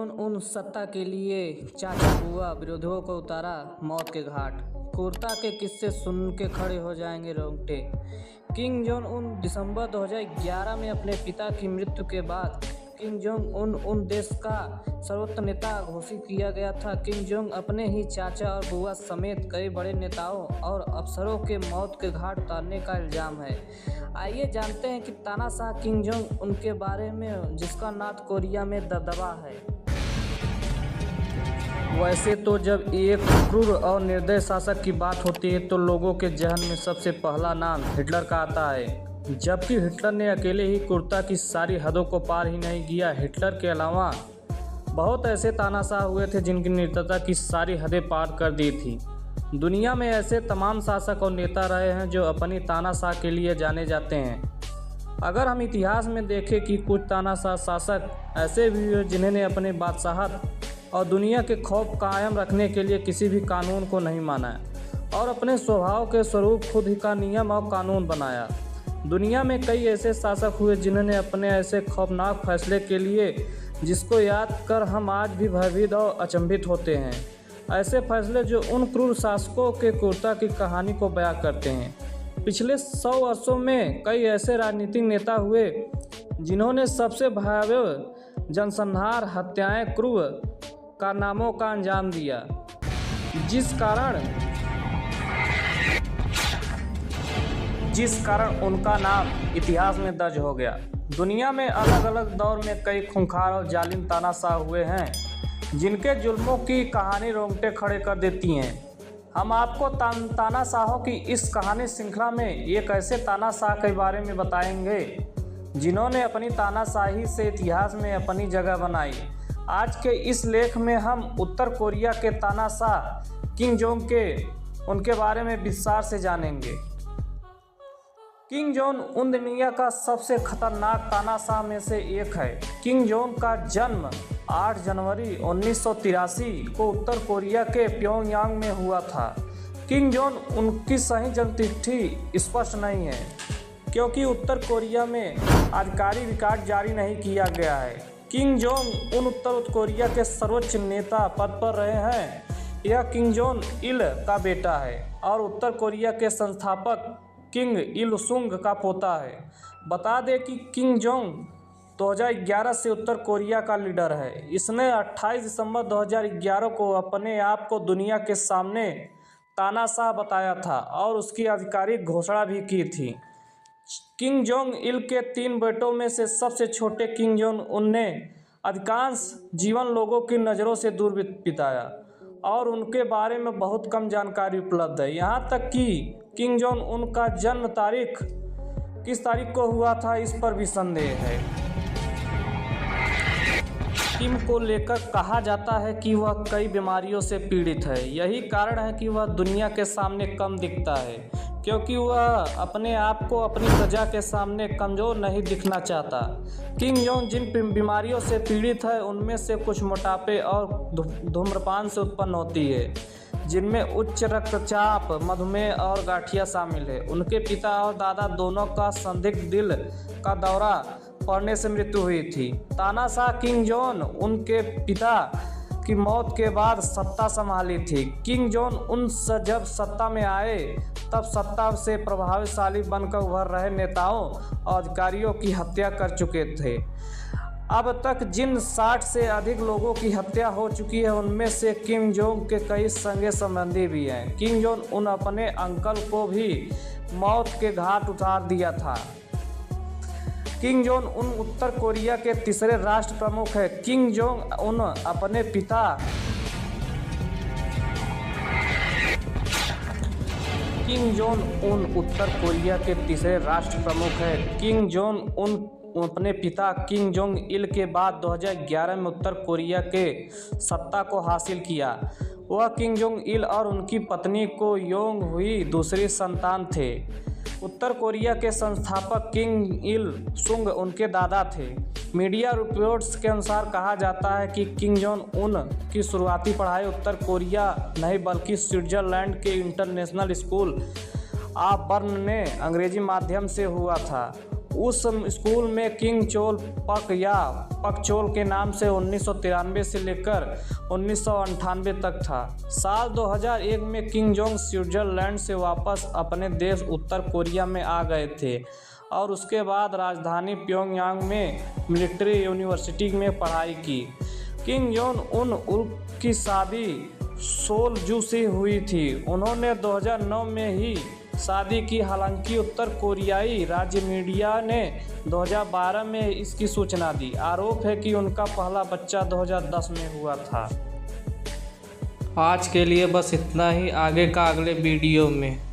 Zone उन सत्ता के लिए चाचा बुआ विरोधियों को उतारा मौत के घाट। क्रूरता के किस्से सुन के खड़े हो जाएंगे रोंगटे। किम जोंग उन दिसंबर 2011 में अपने पिता की मृत्यु के बाद किम जोंग उन देश का सर्वोच्च नेता घोषित किया गया था। किम जोंग अपने ही चाचा और बुआ समेत कई बड़े नेताओं और अफसरों के मौत के घाट उतारने का इल्ज़ाम है। आइए जानते हैं कि तानाशाह किम जोंग उनके बारे में, जिसका नॉर्थ कोरिया में दबदबा है। वैसे तो जब एक क्रूर और निर्दयी शासक की बात होती है तो लोगों के जहन में सबसे पहला नाम हिटलर का आता है। जबकि हिटलर ने अकेले ही क्रूरता की सारी हदों को पार ही नहीं किया। हिटलर के अलावा बहुत ऐसे तानाशाह हुए थे जिनकी निर्दयता की सारी हदें पार कर दी थी। दुनिया में ऐसे तमाम शासक और नेता रहे हैं जो अपनी तानाशाह के लिए जाने जाते हैं। अगर हम इतिहास में देखें कि कुछ तानाशाह शासक ऐसे भी हुए जिन्होंने अपने बादशाहत और दुनिया के खौफ कायम रखने के लिए किसी भी कानून को नहीं माना और अपने स्वभाव के स्वरूप खुद ही का नियम और कानून बनाया। दुनिया में कई ऐसे शासक हुए जिन्होंने अपने ऐसे खौफनाक फैसले के लिए जिसको याद कर हम आज भी भयभीत और अचंभित होते हैं। ऐसे फैसले जो उन क्रूर शासकों के क्रूरता की कहानी को बयां करते हैं। पिछले 100 वर्षों में कई ऐसे राजनीतिक नेता हुए जिन्होंने सबसे भयावह जनसंहार, हत्याएं, क्रूर कारनामों का अंजाम दिया, जिस कारण उनका नाम इतिहास में दर्ज हो गया। दुनिया में अलग अलग दौर में कई खूंखार और जालिम तानाशाह हुए हैं जिनके जुल्मों की कहानी रोंगटे खड़े कर देती हैं। हम आपको तानाशाहों की इस कहानी श्रृंखला में एक ऐसे तानाशाह के बारे में बताएंगे जिन्होंने अपनी तानाशाही से इतिहास में अपनी जगह बनाई। आज के इस लेख में हम उत्तर कोरिया के तानाशाह किम जोंग उनके बारे में विस्तार से जानेंगे। किम जोंग उन दुनिया का सबसे खतरनाक तानाशाह में से एक है। किम जोंग का जन्म 8 जनवरी 1983 को उत्तर कोरिया के प्योंगयांग में हुआ था। किम जोंग उनकी सही जन्मतिथि स्पष्ट नहीं है क्योंकि उत्तर कोरिया में आधिकारिक रिकॉर्ड जारी नहीं किया गया है। किम जोंग उन उत्तर कोरिया के सर्वोच्च नेता पद पर रहे हैं। यह किम जोंग इल का बेटा है और उत्तर कोरिया के संस्थापक किम इल सुंग का पोता है। बता दें कि किम जोंग 2011 से उत्तर कोरिया का लीडर है। इसने 28 दिसंबर 2011 को अपने आप को दुनिया के सामने तानाशाह बताया था और उसकी आधिकारिक घोषणा भी की थी। किम जोंग इल के 3 बेटों में से सबसे छोटे किम जोंग उनने अधिकांश जीवन लोगों की नज़रों से दूर बिताया और उनके बारे में बहुत कम जानकारी उपलब्ध है। यहाँ तक कि किम जोंग उनका जन्म तारीख किस तारीख को हुआ था इस पर भी संदेह है। किम को लेकर कहा जाता है कि वह कई बीमारियों से पीड़ित है। यही कारण है कि वह दुनिया के सामने कम दिखता है क्योंकि वह अपने आप को अपनी प्रजा के सामने कमज़ोर नहीं दिखना चाहता। किम जोंग जिन बीमारियों से पीड़ित है उनमें से कुछ मोटापे और धूम्रपान से उत्पन्न होती है, जिनमें उच्च रक्तचाप, मधुमेह और गठिया शामिल है। उनके पिता और दादा दोनों का संदिग्ध दिल का दौरा पड़ने से मृत्यु हुई थी। तानाशाह किम जोंग उनके पिता की मौत के बाद सत्ता संभाली थी। किम जोंग जब सत्ता में आए तब सत्ता से प्रभावशाली बनकर उभर रहे नेताओं और अधिकारियों की हत्या कर चुके थे। अब तक जिन 60 से अधिक लोगों की हत्या हो चुकी है उनमें से किम जोंग के कई सगे संबंधी भी हैं। किम जोंग उन अपने अंकल को भी मौत के घाट उतार दिया था। किम जोंग उन उत्तर कोरिया के तीसरे राष्ट्र प्रमुख हैं। किम जोंग उन अपने पिता किम जोंग उन उत्तर कोरिया के तीसरे राष्ट्र प्रमुख हैं। किम जोंग उन अपने पिता किम जोंग इल के बाद 2011 में उत्तर कोरिया के सत्ता को हासिल किया। वह किम जोंग इल और उनकी पत्नी को योंग हुई दूसरी संतान थे। उत्तर कोरिया के संस्थापक किम इल सुंग उनके दादा थे। मीडिया रिपोर्ट्स के अनुसार कहा जाता है कि किम जोंग उन की शुरुआती पढ़ाई उत्तर कोरिया नहीं बल्कि स्विट्जरलैंड के इंटरनेशनल स्कूल ऑफ बर्न में अंग्रेजी माध्यम से हुआ था। उस स्कूल में किंग चोल पक या पकचोल के नाम से 1993 से लेकर 1998 तक था। साल 2001 में किम जोंग स्विट्जरलैंड से वापस अपने देश उत्तर कोरिया में आ गए थे और उसके बाद राजधानी प्योंगयांग में मिलिट्री यूनिवर्सिटी में पढ़ाई की। किम जोंग उन की शादी सोल जू से हुई थी। उन्होंने 2009 में ही शादी की, हालांकि उत्तर कोरियाई राज्य मीडिया ने 2012 में इसकी सूचना दी। आरोप है कि उनका पहला बच्चा 2010 में हुआ था। आज के लिए बस इतना ही, आगे का अगले वीडियो में।